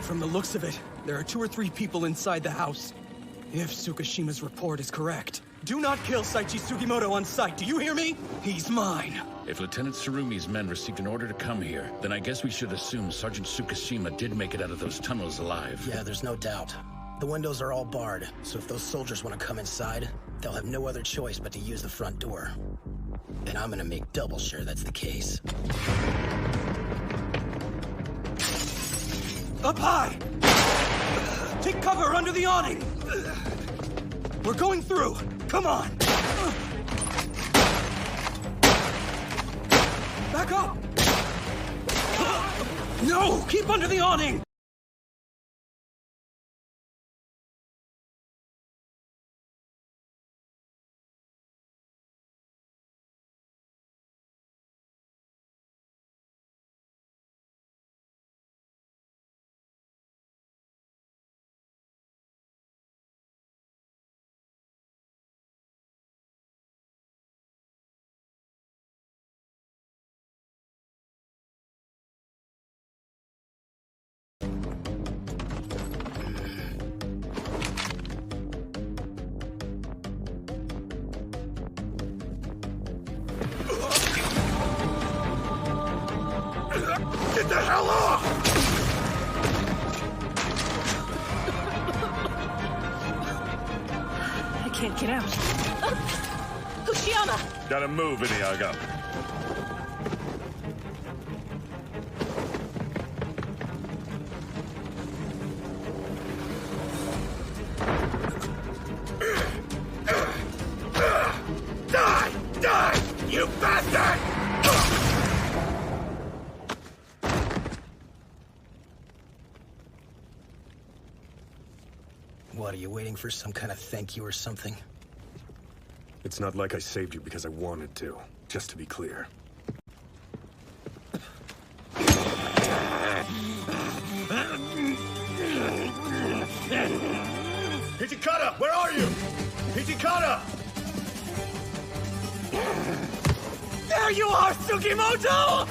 From the looks of it, there are 2 or 3 people inside the house. If Tsukishima's report is correct, do not kill Saichi Sugimoto on sight, do you hear me? He's mine. If Lieutenant Tsurumi's men received an order to come here, then I guess we should assume Sergeant Tsukishima did make it out of those tunnels alive. Yeah, there's no doubt. The windows are all barred, so if those soldiers want to come inside, they'll have no other choice but to use the front door. And I'm gonna make double sure that's the case. Up high! Take cover under the awning! We're going through! Come on! Back up! No! Keep under the awning! Get the hell off! I can't get out. Kushiyama! Gotta move, Iniaga. Die! Die! You bastard! What, are you waiting for some kind of thank you or something? It's not like I saved you because I wanted to, just to be clear. Hijikata, where are you? Hijikata! There you are, Sugimoto!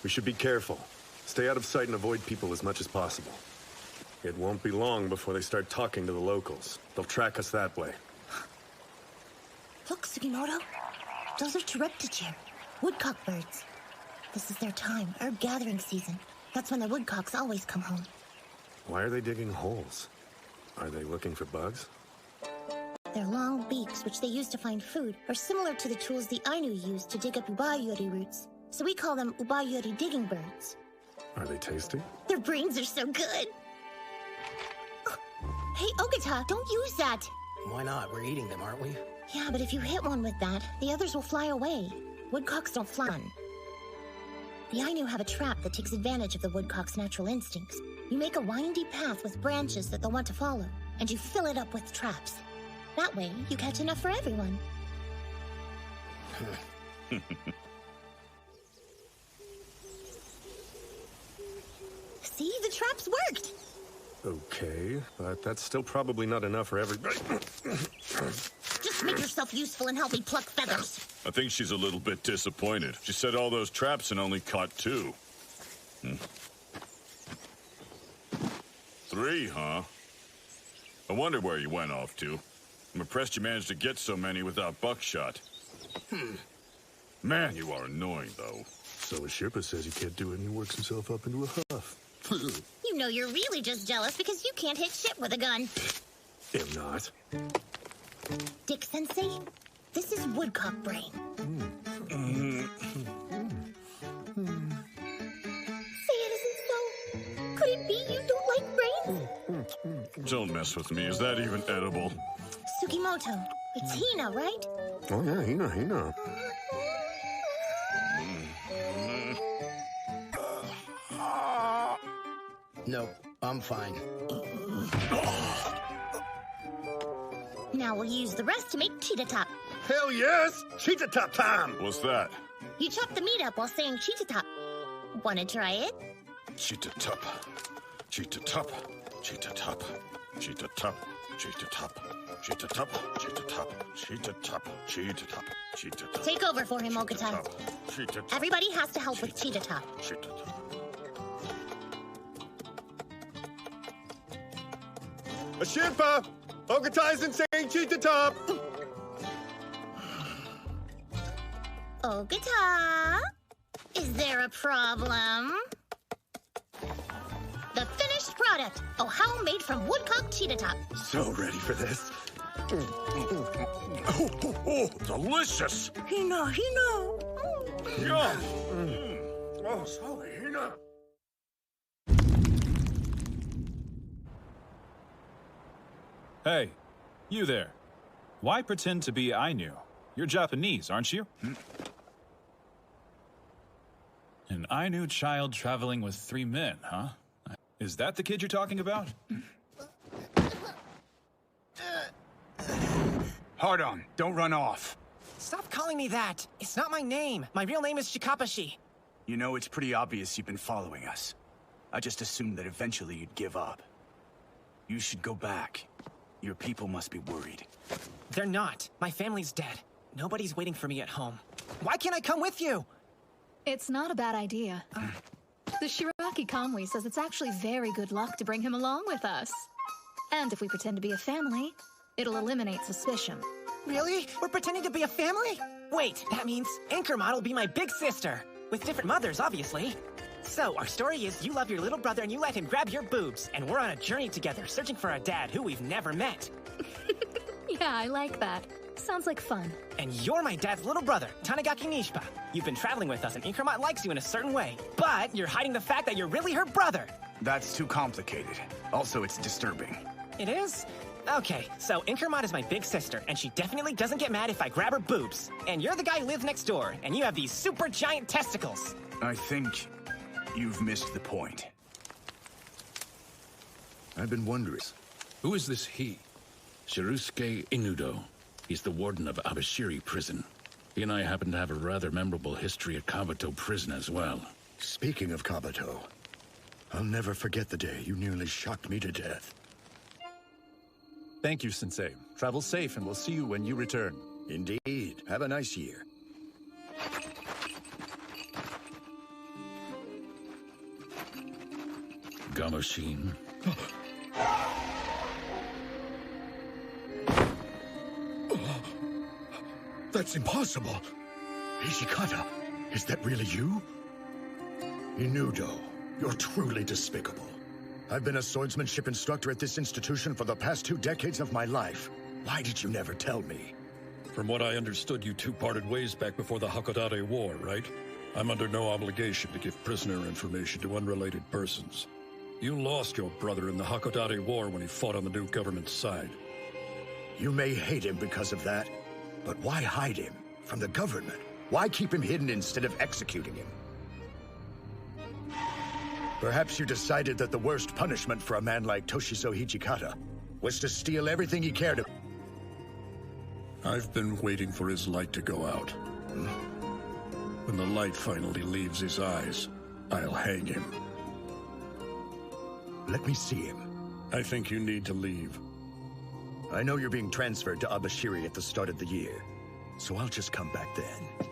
We should be careful. Stay out of sight and avoid people as much as possible. It won't be long before they start talking to the locals. They'll track us that way. Look, Sugimoto. Those are Tereptichir, woodcock birds. This is their time, herb gathering season. That's when the woodcocks always come home. Why are they digging holes? Are they looking for bugs? Their long beaks, which they use to find food, are similar to the tools the Ainu use to dig up ubayuri roots. So we call them ubayuri digging birds. Are they tasty? Their brains are so good. Hey, Ogata, don't use that. Why not? We're eating them, aren't we? Yeah, but if you hit one with that, the others will fly away. Woodcocks don't fly. The Ainu have a trap that takes advantage of the woodcock's natural instincts. You make a windy path with branches that they'll want to follow, and you fill it up with traps. That way, you catch enough for everyone. See, the traps worked! Okay, but that's still probably not enough for everybody. Just make yourself useful and help me pluck feathers. I think she's a little bit disappointed. She set all those traps and only caught 2. 3, huh? I wonder where you went off to. I'm impressed you managed to get so many without buckshot. Man, you are annoying, though. So Shirpa says he can't do it and he works himself up into a huff. You know you're really just jealous because you can't hit shit with a gun. Am not. Dick Sensei, this is woodcock brain. Say it isn't so. Could it be you don't like brains? Don't mess with me. Is that even edible? Sugimoto, it's Hina, right? Oh yeah, Hina. No, I'm fine. Now we'll use the rest to make cheetah top. Hell yes! Cheetah top time! What's that? You chop the meat up while saying cheetah top. Wanna try it? Cheetah top. Cheetah top. Cheetah top. Cheetah top. Cheetah top. Cheetah top. Cheetah top. Cheetah top. Cheetah top. Cheetah top. Take over for him, Ogata. Cheetah top. Everybody has to help with cheetah top. Cheetah top. Shirpa! Ogata isn't saying cheetah top! Ogata? Is there a problem? The finished product. Ohao made from woodcock cheetah top. So ready for this. Oh, delicious! Hina. Yum! Oh, sorry, Hina. Hey, you there. Why pretend to be Ainu? You're Japanese, aren't you? An Ainu child traveling with 3 men, huh? Is that the kid you're talking about? Hold on, don't run off. Stop calling me that. It's not my name. My real name is Shikabashi. You know, it's pretty obvious you've been following us. I just assumed that eventually you'd give up. You should go back. Your people must be worried. They're not. My family's dead. Nobody's waiting for me at home. Why can't I come with you? It's not a bad idea. The Shiraki Kamui says it's actually very good luck to bring him along with us. And if we pretend to be a family, it'll eliminate suspicion. Really? We're pretending to be a family? Wait, that means Inkermon will be my big sister. With different mothers, obviously. So, our story is you love your little brother and you let him grab your boobs. And we're on a journey together, searching for a dad who we've never met. Yeah, I like that. Sounds like fun. And you're my dad's little brother, Tanigaki Nishpa. You've been traveling with us and Inkermon likes you in a certain way. But you're hiding the fact that you're really her brother. That's too complicated. Also, it's disturbing. It is? Okay, so Inkermon is my big sister, and she definitely doesn't get mad if I grab her boobs. And you're the guy who lives next door, and you have these super giant testicles. I think you've missed the point. I've been wondering. Who is this he? Shirusuke Inudo. He's the warden of Abashiri Prison. He and I happen to have a rather memorable history at Kabuto Prison as well. Speaking of Kabuto, I'll never forget the day you nearly shocked me to death. Thank you, Sensei. Travel safe, and we'll see you when you return. Indeed. Have a nice year. Gamoshin. That's impossible! Hijikata, is that really you? Inudo, you're truly despicable. I've been a swordsmanship instructor at this institution for the past 2 decades of my life. Why did you never tell me? From what I understood, you two parted ways back before the Hakodate War, right? I'm under no obligation to give prisoner information to unrelated persons. You lost your brother in the Hakodate War when he fought on the new government's side. You may hate him because of that, but why hide him from the government? Why keep him hidden instead of executing him? Perhaps you decided that the worst punishment for a man like Toshizo Hijikata was to steal everything he cared about. I've been waiting for his light to go out. When the light finally leaves his eyes, I'll hang him. Let me see him. I think you need to leave. I know you're being transferred to Abashiri at the start of the year, so I'll just come back then.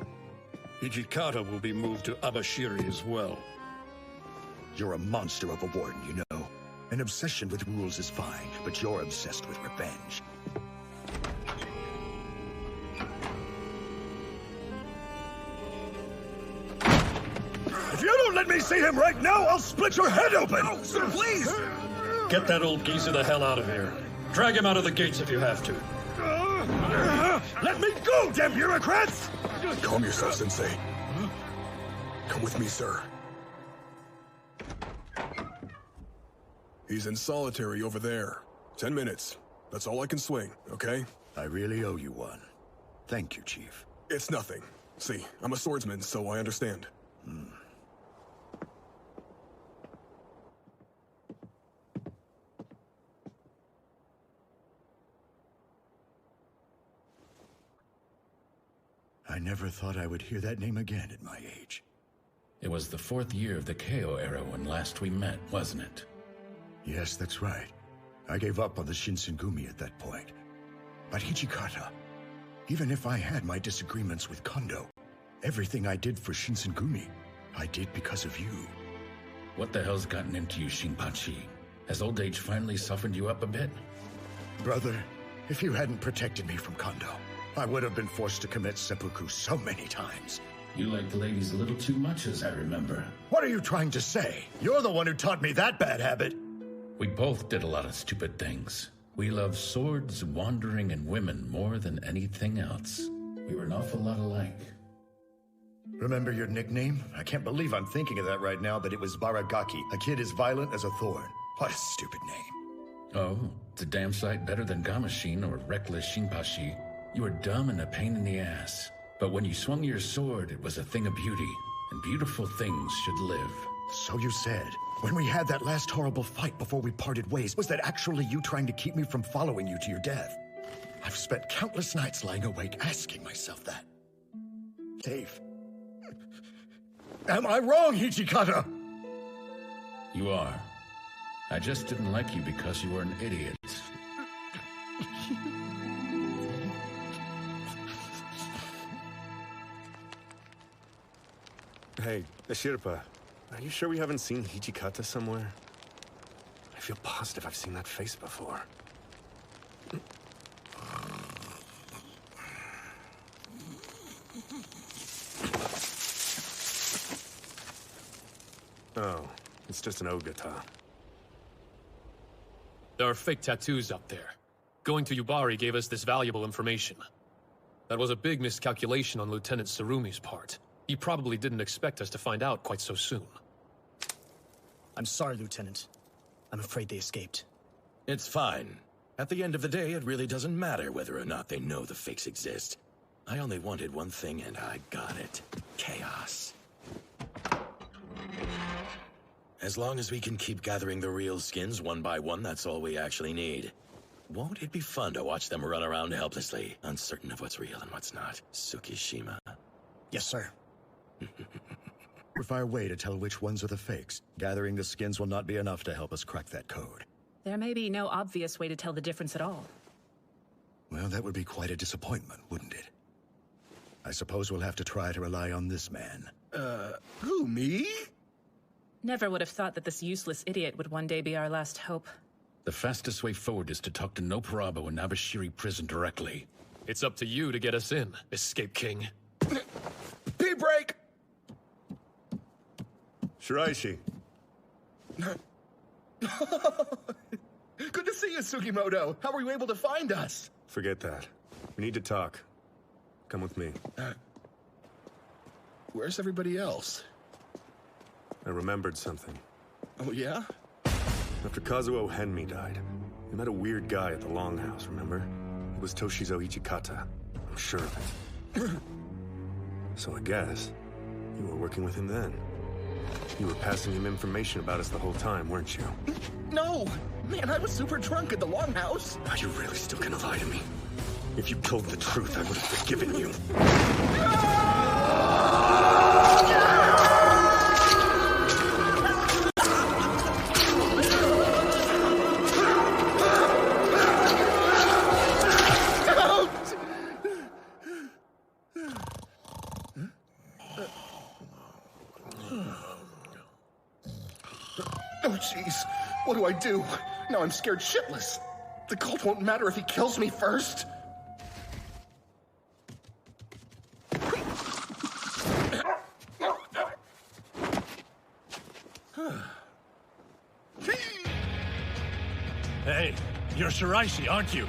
Hijikata will be moved to Abashiri as well. You're a monster of a warden, you know. An obsession with rules is fine, but you're obsessed with revenge. If you don't let me see him right now, I'll split your head open! No, sir, please! Get that old geezer the hell out of here. Drag him out of the gates if you have to. Let me go, damn bureaucrats! Calm yourself, Sensei. Come with me, sir. He's in solitary over there. 10 minutes. That's all I can swing, okay? I really owe you one. Thank you, Chief. It's nothing. See, I'm a swordsman, so I understand. I never thought I would hear that name again at my age. It was the 4th year of the Keiō era when last we met, wasn't it? Yes, that's right. I gave up on the Shinsengumi at that point. But Hijikata, even if I had my disagreements with Kondo, everything I did for Shinsengumi, I did because of you. What the hell's gotten into you, Shinpachi? Has old age finally softened you up a bit? Brother, if you hadn't protected me from Kondo, I would have been forced to commit seppuku so many times. You liked the ladies a little too much, as I remember. What are you trying to say? You're the one who taught me that bad habit. We both did a lot of stupid things. We loved swords, wandering, and women more than anything else. We were an awful lot alike. Remember your nickname? I can't believe I'm thinking of that right now, but it was Baragaki, a kid as violent as a thorn. What a stupid name. Oh, it's a damn sight better than Gamashin or Reckless Shinpachi. You were dumb and a pain in the ass. But when you swung your sword, it was a thing of beauty, and beautiful things should live. So you said. When we had that last horrible fight before we parted ways, was that actually you trying to keep me from following you to your death? I've spent countless nights lying awake asking myself that. Dave. Am I wrong, Hijikata? You are. I just didn't like you because you were an idiot. Hey, Ashirpa, are you sure we haven't seen Hijikata somewhere? I feel positive I've seen that face before. Oh, it's just an Ogata. There are fake tattoos up there. Going to Yubari gave us this valuable information. That was a big miscalculation on Lieutenant Tsurumi's part. He probably didn't expect us to find out quite so soon. I'm sorry, Lieutenant. I'm afraid they escaped. It's fine. At the end of the day, it really doesn't matter whether or not they know the fakes exist. I only wanted one thing, and I got it. Chaos. As long as we can keep gathering the real skins one by one, that's all we actually need. Won't it be fun to watch them run around helplessly, uncertain of what's real and what's not? Tsukishima. Yes, sir. Surefire way to tell which ones are the fakes. Gathering the skins will not be enough to help us crack that code. There may be no obvious way to tell the difference at all. Well, that would be quite a disappointment, wouldn't it? I suppose we'll have to try to rely on this man. Who, me? Never would have thought that this useless idiot would one day be our last hope. The fastest way forward is to talk to Noparabo in Abashiri prison directly. It's up to you to get us in, Escape King. P-break! Shiraishi. Good to see you, Sugimoto. How were you able to find us? Forget that. We need to talk. Come with me. Where's everybody else? I remembered something. Oh, yeah? After Kazuo Henmi died, we met a weird guy at the Longhouse, remember? It was Toshizo Ichikata. I'm sure of it. So I guess you were working with him then. You were passing him information about us the whole time, weren't you? No! Man, I was super drunk at the Longhouse. Are you really still gonna lie to me? If you told the truth, I would have forgiven you. Oh, jeez. What do I do? Now I'm scared shitless. The cult won't matter if he kills me first. Hey, you're Shiraishi, aren't you?